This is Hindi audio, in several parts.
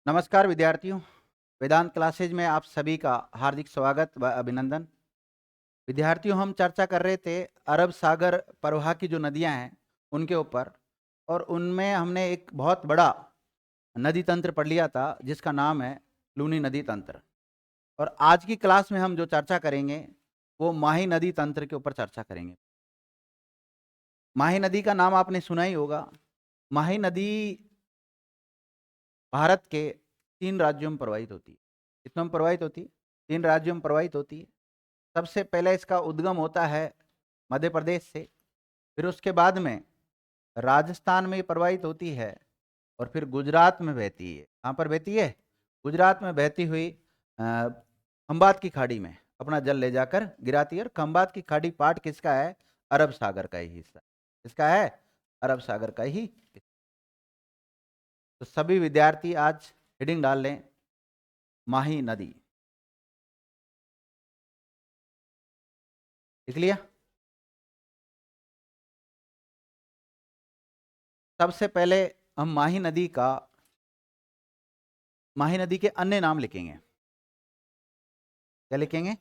नमस्कार विद्यार्थियों, वेदांत क्लासेज में आप सभी का हार्दिक स्वागत व अभिनंदन। विद्यार्थियों, हम चर्चा कर रहे थे अरब सागर प्रवाह की जो नदियां हैं उनके ऊपर, और उनमें हमने एक बहुत बड़ा नदी तंत्र पढ़ लिया था जिसका नाम है लूनी नदी तंत्र। और आज की क्लास में हम जो चर्चा करेंगे वो माही नदी तंत्र के ऊपर चर्चा करेंगे। माही नदी का नाम आपने सुना ही होगा। माही नदी भारत के 3 राज्यों में प्रवाहित होती है। कितनों में प्रवाहित होती है? 3 राज्यों में प्रवाहित होती है। सबसे पहले इसका उद्गम होता है मध्य प्रदेश से, फिर उसके बाद में राजस्थान में प्रवाहित होती है, और फिर गुजरात में बहती है। कहाँ पर बहती है? गुजरात में बहती हुई खंबात की खाड़ी में अपना जल ले जाकर गिराती है। और खंबात की खाड़ी पार्ट किसका है? अरब सागर का ही हिस्सा। किसका है? अरब सागर का ही। तो सभी विद्यार्थी आज हेडिंग डाल लें, माही नदी। लिख लिया? सबसे पहले हम माही नदी के अन्य नाम लिखेंगे। क्या लिखेंगे?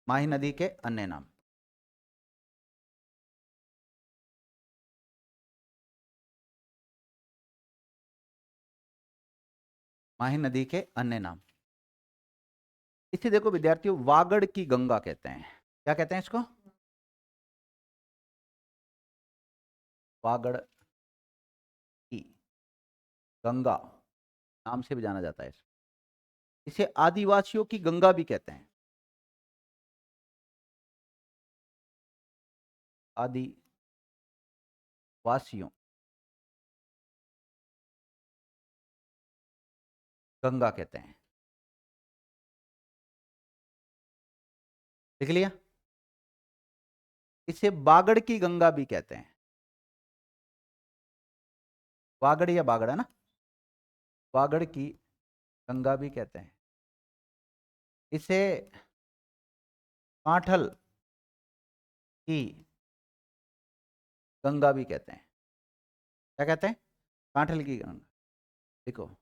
माही नदी के अन्य नाम। माही नदी के अन्य नाम। इसे देखो विद्यार्थियों, वागड़ की गंगा कहते हैं। क्या कहते हैं इसको? वागड़ की गंगा नाम से भी जाना जाता है। इसे आदिवासियों की गंगा भी कहते हैं। आदिवासियों गंगा कहते हैं। लिख लिया? इसे बागड़ की गंगा भी कहते हैं। वागड़ या बागड़ है ना? वागड़ की गंगा भी कहते हैं। इसे कांठल की गंगा भी कहते हैं। क्या कहते हैं? कांठल की गंगा। देखो,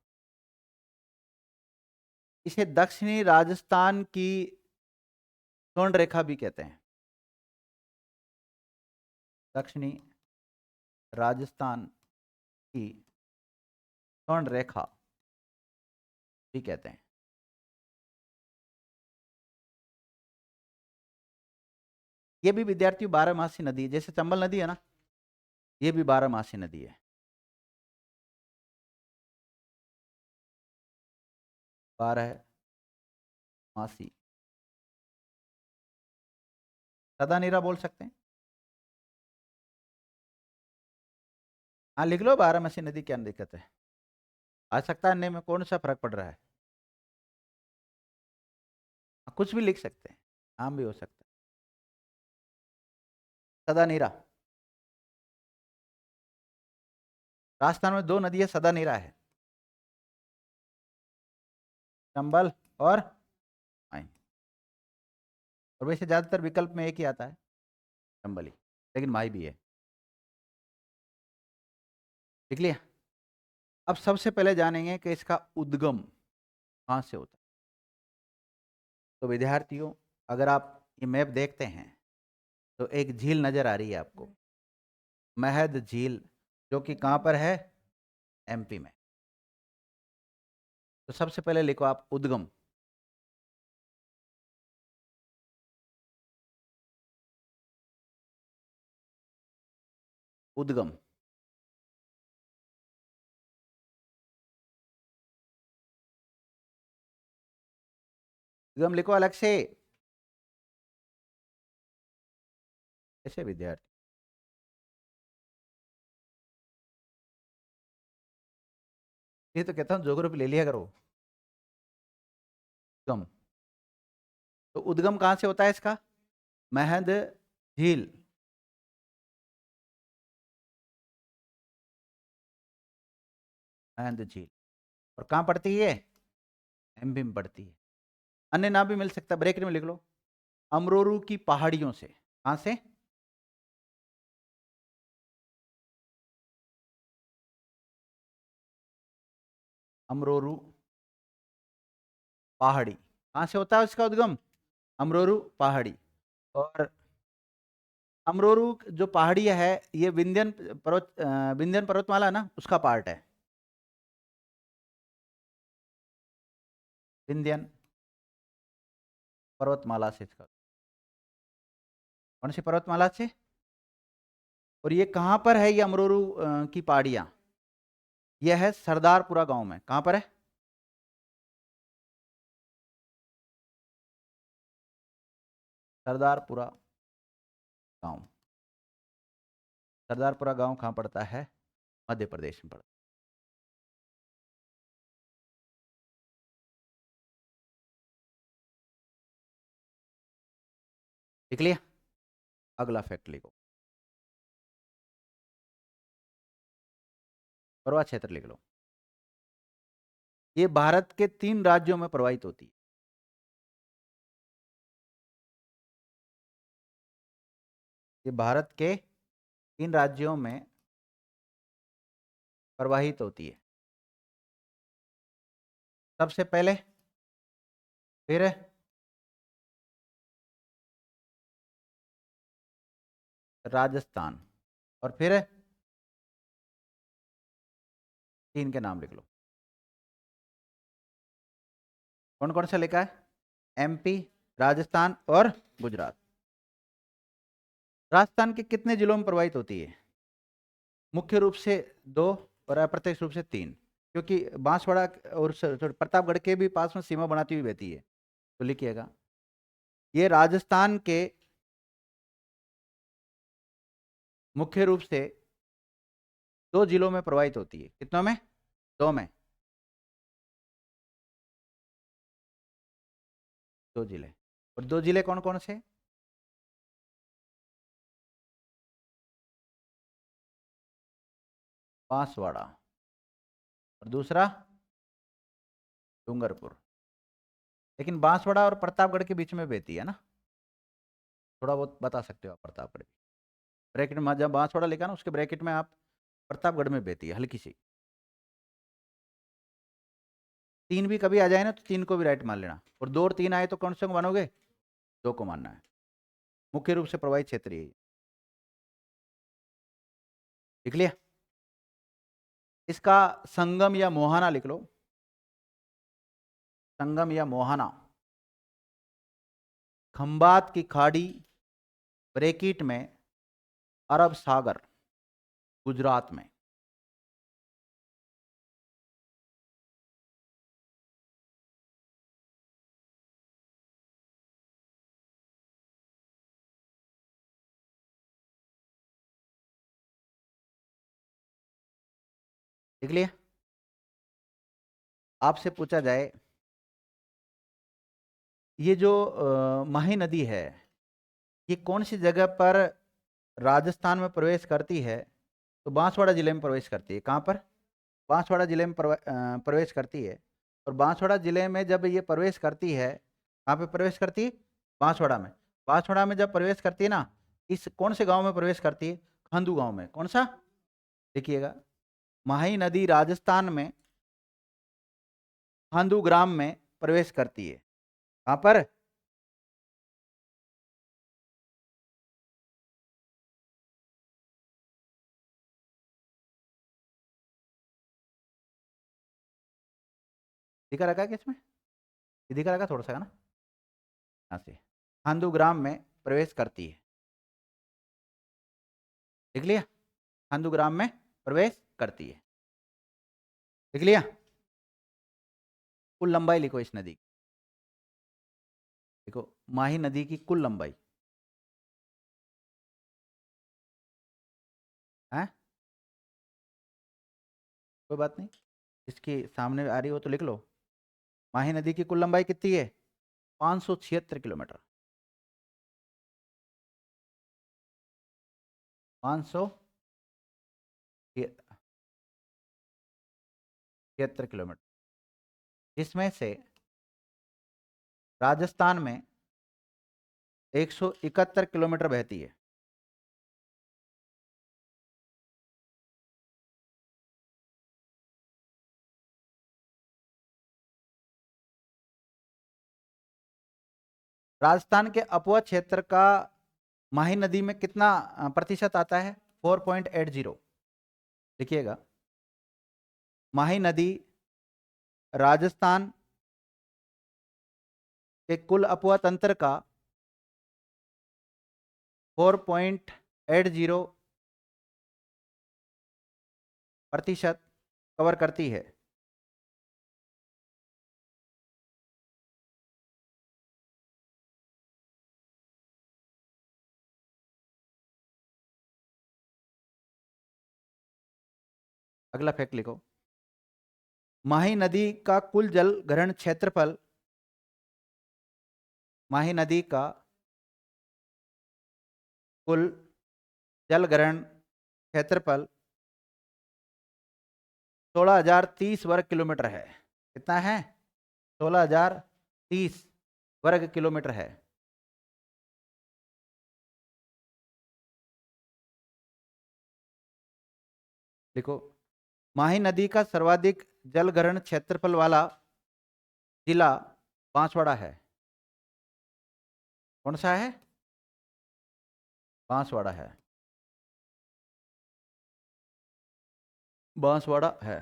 इसे दक्षिणी राजस्थान की स्वर्ण रेखा भी कहते हैं। दक्षिणी राजस्थान की स्वर्ण रेखा भी कहते हैं। ये भी विद्यार्थी 12मासी नदी है, जैसे चंबल नदी है ना, ये भी 12मासी नदी है। 12मासी। सदा नीरा बोल सकते हैं। हाँ, लिख लो 12मासी नदी, क्या दिक्कत है? आ सकता है, नहीं में कौन सा फर्क पड़ रहा है? कुछ भी लिख सकते हैं, नाम भी हो सकता है। सदा नीरा। राजस्थान में 2 नदियां सदा नीरा है, चंबल और माई। और वैसे ज्यादातर विकल्प में एक ही आता है, चंबल ही, लेकिन माई भी है। लिख लिया? अब सबसे पहले जानेंगे कि इसका उद्गम कहाँ से होता है। तो विद्यार्थियों, अगर आप ये मैप देखते हैं तो एक झील नजर आ रही है आपको, महद झील, जो कि कहाँ पर है? एमपी में। तो सबसे पहले लिखो आप उद्गम। उद्गम। उद्गम लिखो अलग से। ऐसे विद्यार्थी, ये तो कहता हूँ ज्योग्राफी ले लिया करो। उद्गम, तो उद्गम कहाँ से होता है इसका? महद झील। महद झील। और कहाँ पड़ती है? एमपी में पड़ती है। अन्य नाम भी मिल सकता है, ब्रेक में लिख लो। अमरोरू की पहाड़ियों से। कहाँ से? अमरोरू पहाड़ी। कहाँ से होता है इसका उद्गम? अमरोरू पहाड़ी। और अमरोरू जो पहाड़ी है ये विंध्यन पर्वतमाला ना उसका पार्ट है। विंध्यन पर्वतमाला से इसका, कौन सी पर्वतमाला से? और ये कहाँ पर है ये अमरोरू की पहाड़ियाँ? यह है सरदारपुरा गांव में। कहाँ पर है? सरदारपुरा गांव। सरदारपुरा गांव कहाँ पड़ता है? मध्य प्रदेश में पड़ता है। लिख लिया? अगला फैक्ट लिखो, प्रवाह क्षेत्र लिख लो। ये भारत के 3 राज्यों में प्रवाहित होती है। ये भारत के 3 राज्यों में प्रवाहित होती है। सबसे पहले, फिर राजस्थान, और फिर 3 के नाम लिख लो। कौन कौन सा लिखा है? एमपी, राजस्थान और गुजरात। राजस्थान के कितने जिलों में प्रवाहित होती है? मुख्य रूप से 2 और अप्रत्यक्ष रूप से 3, क्योंकि बांसवाड़ा और प्रतापगढ़ के भी पास में सीमा बनाती हुई बहती है। तो लिखिएगा, ये राजस्थान के मुख्य रूप से 2 जिलों में प्रवाहित होती है। कितनों में? 2 में। 2 जिले। और 2 जिले कौन कौन से? बांसवाड़ा और दूसरा डूंगरपुर। लेकिन बांसवाड़ा और प्रतापगढ़ के बीच में बहती है ना, थोड़ा बहुत बता सकते हो आप प्रतापगढ़। ब्रैकेट में जब बांसवाड़ा लिखा ना उसके ब्रैकेट में आप प्रतापगढ़ में बहती है हल्की सी। 3 भी कभी आ जाए ना तो 3 को भी राइट मान लेना, और 2 और 3 आए तो कौन से को मानोगे? 2 को मानना है। मुख्य रूप से प्रवाहित क्षेत्र यही। लिख लिया? इसका संगम या मोहाना लिख लो। संगम या मोहाना खंबात की खाड़ी, ब्रैकेट में अरब सागर, गुजरात में। लिख लिया? आपसे पूछा जाए ये जो माही नदी है ये कौन सी जगह पर राजस्थान में प्रवेश करती है? तो बांसवाड़ा जिले में प्रवेश करती है। कहाँ पर? बांसवाड़ा जिले में प्रवेश करती है। और बांसवाड़ा जिले में जब ये प्रवेश करती है, कहाँ पे प्रवेश करती है? बांसवाड़ा में। बांसवाड़ा में जब प्रवेश करती है ना, इस कौन से गांव में प्रवेश करती है? खांदू गांव में। कौन सा? देखिएगा, माही नदी राजस्थान में खांदू ग्राम में प्रवेश करती है। कहाँ पर? दिखा रखा है किसमें? ये दिखा रखा थोड़ा सा है ना, यहाँ से खांदू ग्राम में प्रवेश करती है। देख लिया? खांदू ग्राम में प्रवेश करती है। देख लिया? कुल लंबाई लिखो इस नदी की। देखो, माही नदी की कुल लंबाई है, कोई बात नहीं, इसके सामने आ रही हो तो लिख लो। माही नदी की कुल लंबाई कितनी है? 576 किलोमीटर। 576 किलोमीटर। इसमें से राजस्थान में 171 किलोमीटर बहती है। राजस्थान के अपवा क्षेत्र का माही नदी में कितना प्रतिशत आता है? 4.80। लिखिएगा, माही नदी राजस्थान के कुल अपवा तंत्र का 4.80% कवर करती है। अगला फैक्ट लिखो, माही नदी का कुल जल ग्रहण क्षेत्रफल, माही नदी का कुल जल ग्रहण क्षेत्रफल 16,030 वर्ग किलोमीटर है। कितना है? 16,030 वर्ग किलोमीटर है। देखो, माही नदी का सर्वाधिक जल ग्रहण क्षेत्रफल वाला जिला बांसवाड़ा है। कौन सा है? बांसवाड़ा है। बांसवाड़ा है।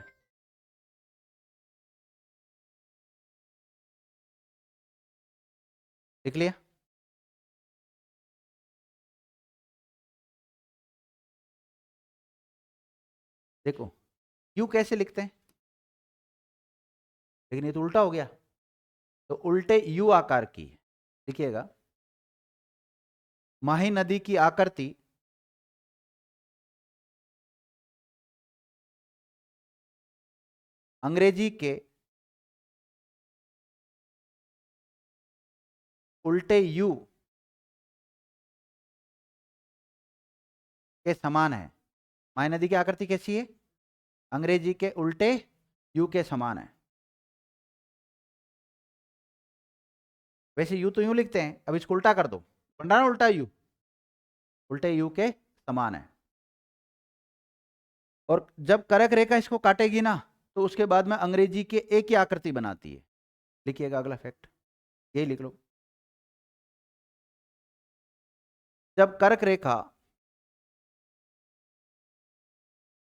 लिख लिया? देखो, यू कैसे लिखते हैं, लेकिन ये तो उल्टा हो गया। तो उल्टे यू आकार की है। लिखिएगा, माही नदी की आकृति अंग्रेजी के उल्टे यू के समान है। माही नदी की आकृति कैसी है? अंग्रेजी के उल्टे यू के समान है। वैसे यू तो यूं लिखते हैं, अब इसको उल्टा कर दो, बनना ना उल्टा यू, उल्टे यू के समान है। और जब करक रेखा इसको काटेगी ना, तो उसके बाद में अंग्रेजी के ए की आकृति बनाती है। लिखिएगा अगला फैक्ट, यही लिख लो, जब कर्क रेखा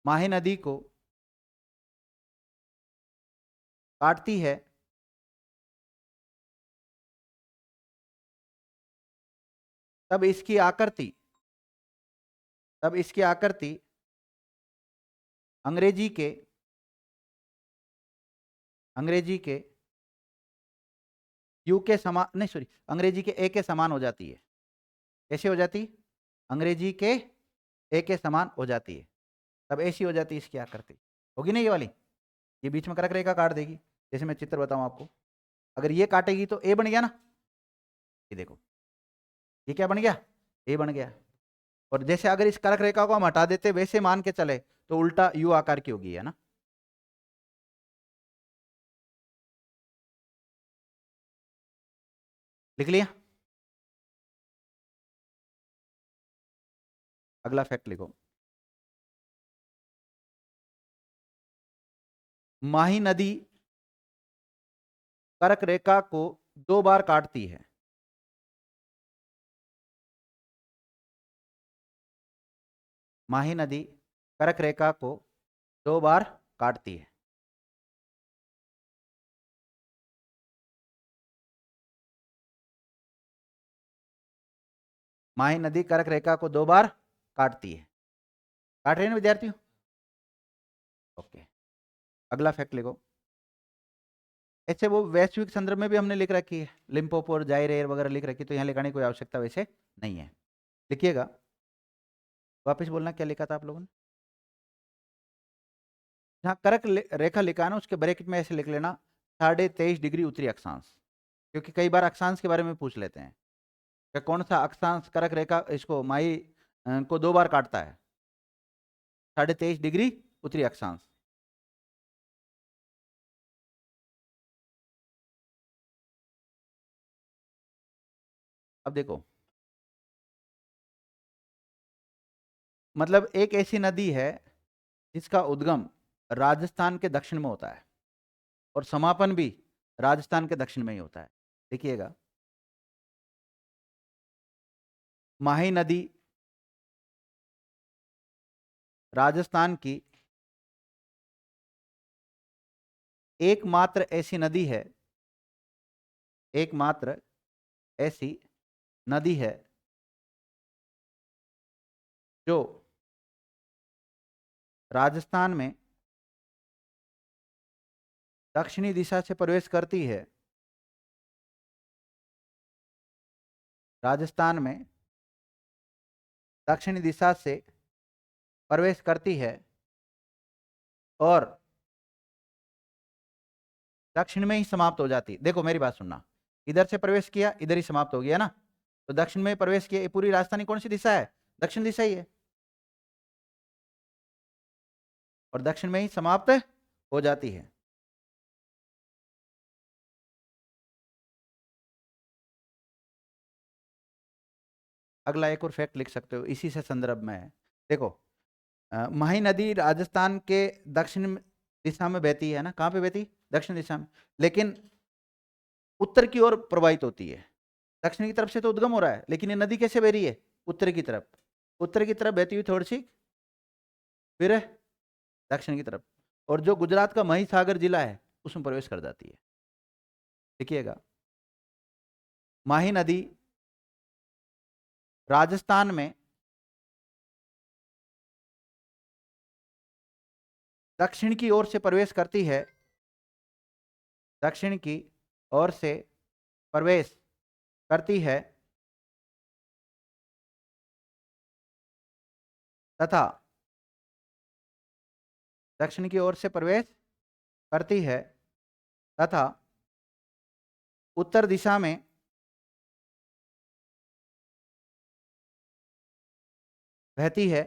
माही नदी को काटती है, तब इसकी आकृति अंग्रेजी के यू के समान, नहीं सॉरी, अंग्रेजी के ए के समान हो जाती है। कैसे हो जाती? अंग्रेजी के ए के समान हो जाती है, तब ऐसी हो जाती है इसकी आकृति। होगी ना ये वाली? ये बीच में कर्क रेखा काट देगी, जैसे मैं चित्र बताऊं आपको। अगर ये काटेगी तो ए बन गया ना, ये देखो, ये क्या बन गया? ए बन गया। और जैसे अगर इस कर्क रेखा को हम हटा देते, वैसे मान के चले, तो उल्टा यू आकार की होगी, है ना। लिख लिया? अगला फैक्ट लिखो, माही नदी कर्क रेखा को 2 बार काटती है। माही नदी कर्क रेखा को 2 बार काटती है। माही नदी कर्क रेखा को 2 बार काटती है। काट रहे हैं ना विद्यार्थियों? ओके, अगला फैक्ट लिखो, ऐसे वो वैश्विक संदर्भ में भी हमने लिख रखी है, लिम्पोपो और जाइरेर वगैरह लिख रखी, तो यहाँ लिखाने की कोई आवश्यकता वैसे नहीं है। लिखिएगा, वापस बोलना क्या लिखा था आप लोगों ने? जहाँ कर्क रेखा लिखा है ना, उसके ब्रैकेट में ऐसे लिख लेना 23.5 डिग्री उत्तरी अक्षांश, क्योंकि कई बार अक्षांश के बारे में पूछ लेते हैं कि कौन सा अक्षांश कर्क रेखा इसको माही को 2 बार काटता है। 23.5 डिग्री उत्तरी अक्षांश। अब देखो, मतलब एक ऐसी नदी है जिसका उद्गम राजस्थान के दक्षिण में होता है और समापन भी राजस्थान के दक्षिण में ही होता है। देखिएगा, माही नदी राजस्थान की एकमात्र ऐसी नदी है, एकमात्र ऐसी नदी है जो राजस्थान में दक्षिणी दिशा से प्रवेश करती है। राजस्थान में दक्षिणी दिशा से प्रवेश करती है और दक्षिण में ही समाप्त हो जाती है। देखो मेरी बात सुनना, इधर से प्रवेश किया, इधर ही समाप्त हो गया ना, तो दक्षिण में प्रवेश किया। ये पूरी राजस्थानी कौन सी दिशा है? दक्षिण दिशा ही है, और दक्षिण में ही समाप्त हो जाती है। अगला एक और फैक्ट लिख सकते हो, इसी से संदर्भ में है। देखो माही नदी राजस्थान के दक्षिण दिशा में बहती है ना, कहाँ पे बहती? दक्षिण दिशा में, लेकिन उत्तर की ओर प्रवाहित होती है। दक्षिण की तरफ से तो उद्गम हो रहा है, लेकिन ये नदी कैसे बह रही है? उत्तर की तरफ, उत्तर की तरफ बहती हुई थोड़ी सी फिर दक्षिण की तरफ, और जो गुजरात का महिसागर जिला है उसमें प्रवेश कर जाती है। देखिएगा, माही नदी राजस्थान में दक्षिण की ओर से प्रवेश करती है, दक्षिण की ओर से प्रवेश करती है तथा दक्षिण की ओर से प्रवेश करती है तथा उत्तर दिशा में बहती है,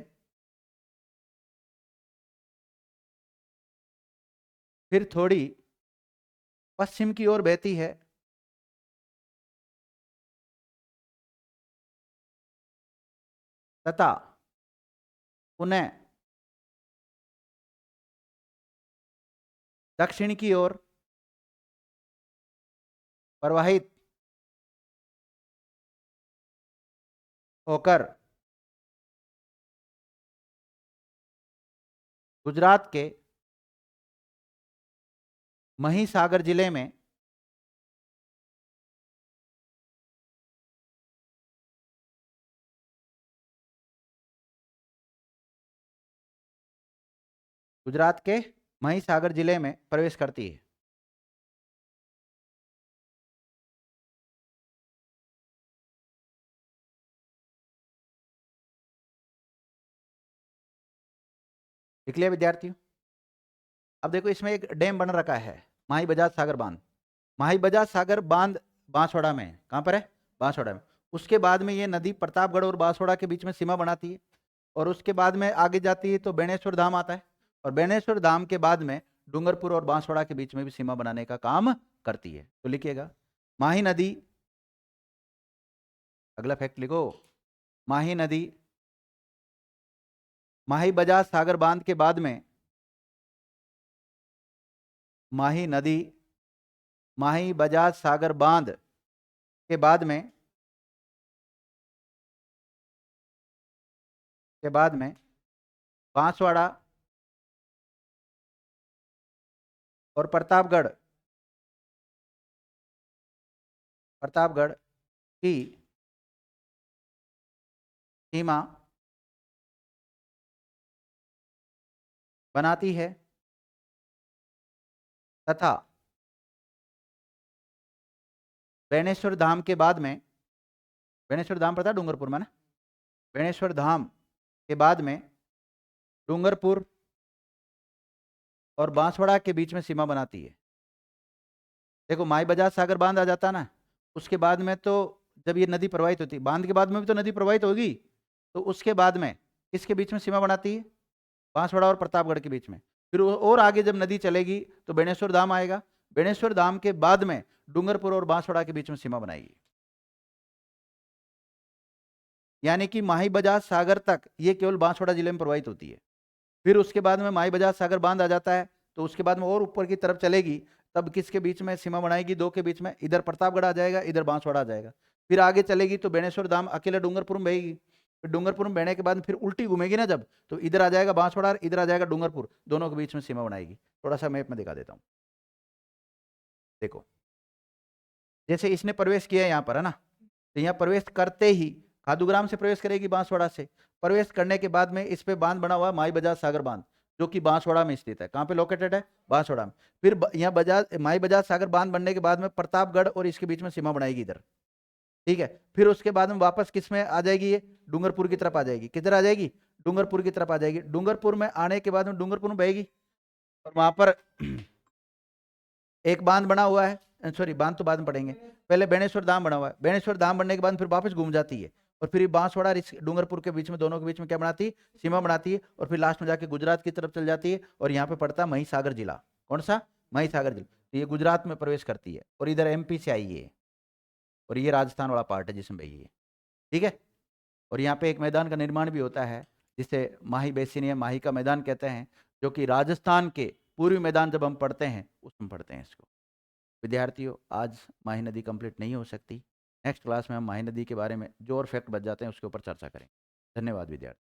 फिर थोड़ी पश्चिम की ओर बहती है तथा पुनः दक्षिण की ओर प्रवाहित होकर गुजरात के महिसागर जिले में गुजरात के महिसागर जिले में प्रवेश करती है। लिख लिया विद्यार्थियों? अब देखो, इसमें एक डैम बन रखा है, माही बजाज सागर बांध। माही बजाज सागर बांध बांसवाड़ा में है। कहाँ पर है? बांसवाड़ा में। उसके बाद में ये नदी प्रतापगढ़ और बांसवाड़ा के बीच में सीमा बनाती है, और उसके बाद में आगे जाती है तो बेणेश्वर धाम आता है, और बेणेश्वर धाम के बाद में डूंगरपुर और बांसवाड़ा के बीच में भी सीमा बनाने का काम करती है। तो लिखिएगा, माही नदी, अगला फैक्ट लिखो, माही नदी माही बजाज सागर बांध के बाद में, माही नदी माही बजाज सागर बांध के बाद में बांसवाड़ा और प्रतापगढ़ की सीमा बनाती है तथा बेणेश्वर धाम के बाद में, बेणेश्वर धाम पता है डूंगरपुर में ना, बेणेश्वर धाम के बाद में डूंगरपुर और बांसवाड़ा के बीच में सीमा बनाती है। देखो, माई बजाज सागर बांध आ जाता ना, उसके बाद में तो जब ये नदी प्रवाहित होती, बांध के बाद में भी तो नदी प्रवाहित होगी, तो उसके बाद में किसके बीच में सीमा बनाती है? बांसवाड़ा और प्रतापगढ़ के बीच में। फिर और आगे जब नदी चलेगी तो बेणेश्वर धाम आएगा, बेणेश्वर धाम के बाद में डूंगरपुर और बांसवाड़ा के बीच में सीमा बनाएगी। यानी कि माही बजाज सागर तक ये केवल बांसवाड़ा जिले में प्रवाहित होती है। फिर उसके बाद में माही बजाज सागर बांध आ जाता है, तो उसके बाद में और ऊपर की तरफ चलेगी, तब किसके बीच में सीमा बनाएगी? दो के बीच में, इधर प्रतापगढ़ आ जाएगा, इधर बांसवाड़ा आ जाएगा। फिर आगे चलेगी तो बेणेश्वर धाम अकेले डूंगरपुर में बहेगी, फिर डूंगरपुर में बहने के बाद फिर उल्टी घूमेगी ना जब, तो इधर आ जाएगा बांसवाड़ा, इधर आ जाएगा डूंगरपुर, दोनों के बीच में सीमा बनाएगी। थोड़ा सा मैप में दिखा देता हूँ। देखो जैसे इसने प्रवेश किया यहाँ पर है ना, तो यहाँ प्रवेश करते ही खादूग्राम से प्रवेश करेगी बांसवाड़ा से। प्रवेश करने के बाद में इस पे बांध बना हुआ है माई बजाज सागर बांध, जो कि बांसवाड़ा में स्थित है। कहाँ पे लोकेटेड है? बांसवाड़ा में। फिर यहाँ बजाज माई बजाज सागर बांध बनने के बाद में प्रतापगढ़ और इसके बीच में सीमा बनाएगी इधर, ठीक है। फिर उसके बाद में वापस किस में आ जाएगी? ये डूंगरपुर की तरफ आ जाएगी। किधर आ जाएगी? डूंगरपुर की तरफ आ जाएगी। डूंगरपुर में आने के बाद में डूंगरपुर में बहेगी और वहां पर एक बांध बना हुआ है, सॉरी बांध तो बाद में पढ़ेंगे, पहले बेणेश्वर धाम बना हुआ है। बेणेश्वर धाम बनने के बाद फिर वापस घूम जाती है और फिर बांसवाड़ा और डूंगरपुर के बीच में, दोनों के बीच में क्या बनाती है? सीमा बनाती है। और फिर लास्ट में जाके गुजरात की तरफ चल जाती है और यहाँ पे पड़ता है महिसागर जिला। कौन सा? महिसागर जिला। तो ये गुजरात में प्रवेश करती है और इधर एमपी से आई है और ये राजस्थान वाला पार्ट है जिसमें बही है, ठीक है। और यहाँ पे एक मैदान का निर्माण भी होता है जिसे माही बेसिन या माही का मैदान कहते हैं, जो कि राजस्थान के पूर्वी मैदान जब हम पढ़ते हैं उसमें पढ़ते हैं इसको। विद्यार्थियों आज माही नदी कंप्लीट नहीं हो सकती, नेक्स्ट क्लास में हम माही नदी के बारे में जो और फैक्ट बच जाते हैं उसके ऊपर चर्चा करें। धन्यवाद विद्यार्थी।